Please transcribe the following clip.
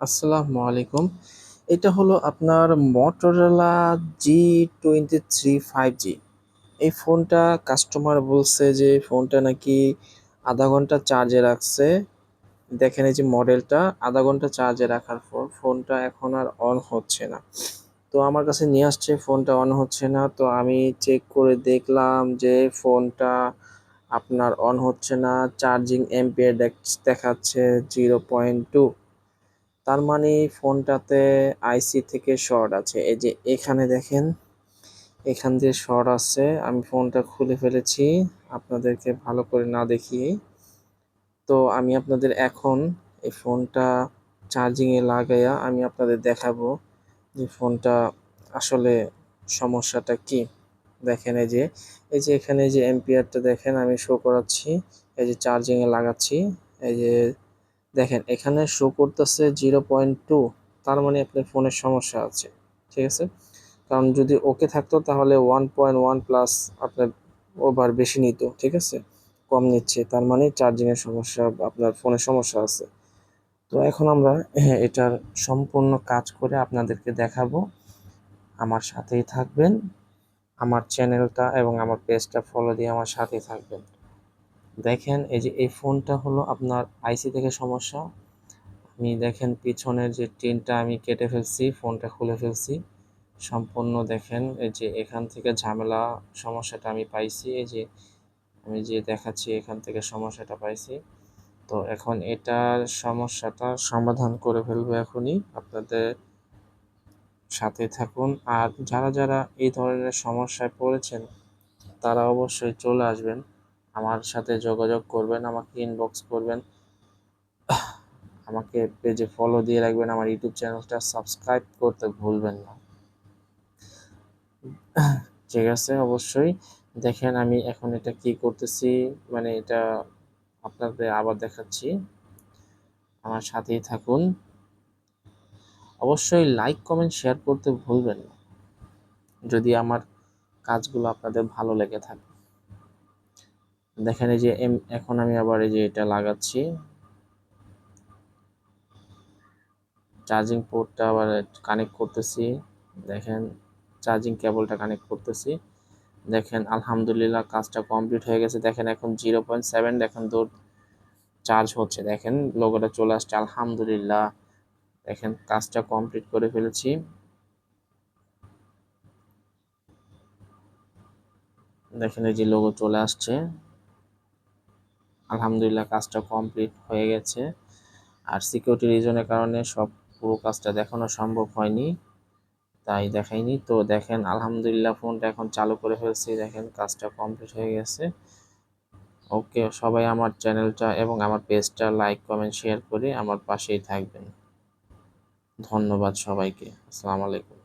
আসসালামু আলাইকুম। এটা হলো আপনার Motorola G23 5G। এই ফোনটা কাস্টমার বলছে যে ফোনটা নাকি আধা ঘন্টা চার্জে রাখছে। দেখেন এই যে মডেলটা, আধা ঘন্টা চার্জে রাখার পর ফোনটা এখন আর অন হচ্ছে না। তো আমার কাছে নিয়ে আসছে, ফোনটা অন হচ্ছে না। তো আমি চেক করে দেখলাম যে ফোনটা আপনার অন হচ্ছে না, চার্জিং এম্পিয়ার দেখাচ্ছে 0.2। তার মানে ফোনটাতে আইসি থেকে শর্ট আছে। এই যে এখানে দেখেন, এখান দিয়ে শর্ট আছে। আমি ফোনটা খুলে ফেলেছি আপনাদেরকে ভালো করে না দেখিয়ে। তো আমি আপনাদের এখন এই ফোনটা চার্জিংয়ে লাগাইয়া আমি আপনাদের দেখাবো যে ফোনটা আসলে সমস্যাটা কি। দেখেন এই যে এখানে যে এম্পিয়ারটা দেখেন আমি শো করাচ্ছি, এই যে চার্জিংয়ে লাগাচ্ছি। এই যে দেখেন এখানে শো করতেছে 0.2। তার মানে আপনার ফোনের সমস্যা আছে, ঠিক আছে। কারণ যদি ওকে থাকতো তাহলে 1.1 প্লাস আপনার ওভার বেশি নিত, ঠিক আছে। কম নিচ্ছে, তার মানে চার্জিংয়ের সমস্যা, আপনার ফোনের সমস্যা আছে। তো এখন আমরা এটার সম্পূর্ণ কাজ করে আপনাদেরকে দেখাবো। আমার সাথেই থাকবেন, আমার চ্যানেলটা এবং আমার পেজটা ফলো দিয়ে আমার সাথেই থাকবেন। দেখেন এই যে এই ফোনটা হলো আপনার আইসি থেকে সমস্যা। আমি দেখেন পিছনের যে টিনটা আমি কেটে ফেলছি, ফোনটা খুলে ফেলছি সম্পূর্ণ। দেখেন এই যে এখান থেকে ঝামেলা, সমস্যাটা আমি পাইছি। এই যে আমি যে দেখাচ্ছি এখান থেকে সমস্যাটা পাইছি। তো এখন এটার সমস্যাটা সমাধান করে ফেলবো এখনই, আপনাদের সাথে থাকুন। আর যারা যারা এই ধরনের সমস্যায় পড়েছেন তারা অবশ্যই চলে আসবেন, আমার সাথে যোগাযোগ করবেন, আমাকে ইনবক্স করবেন, আমাকে পেজে ফলো দিয়ে রাখবেন, আমার ইউটিউব চ্যানেলটা সাবস্ক্রাইব করতে ভুলবেন না, ঠিক আছে। অবশ্যই দেখেন আমি এখন এটা কি করতেছি, মানে এটা আপনাদের আবার দেখাচ্ছি, আমার সাথেই থাকুন। অবশ্যই লাইক কমেন্ট শেয়ার করতে ভুলবেন না যদি আমার কাজগুলো আপনাদের ভালো লেগে থাকে। দেখেন এই যে এখন আমি আবার এই যে এটা লাগাচ্ছি, চার্জিং পোর্টটা আবার কানেক্ট করতেছি। দেখেন চার্জিং কেবলটা কানেক্ট করতেছি। দেখেন আলহামদুলিল্লাহ কাজটা কমপ্লিট হয়ে গেছে। দেখেন এখন 0.7 এখন দূর চার্জ হচ্ছে। দেখেন লোগোটা চলে আসছে, আলহামদুলিল্লাহ। দেখেন কাজটা কমপ্লিট করে ফেলেছি। দেখেন এই যে লোগো চলে আসছে, আলহামদুলিল্লাহ কাজটা কমপ্লিট হয়ে গেছে। আর সিকিউরিটি রিজনের কারণে পুরো কাজটা দেখানো সম্ভব হয়নি, তাই দেখাইনি। তো দেখেন আলহামদুলিল্লাহ ফোনটা এখন চালু করে ফেলছি, দেখেন কাজটা কমপ্লিট হয়ে গেছে। ওকে, সবাই আমার চ্যানেলটা এবং আমার পেজটা লাইক কমেন্ট শেয়ার করে আমার পাশেই থাকবেন। ধন্যবাদ সবাইকে। আসসালামু আলাইকুম।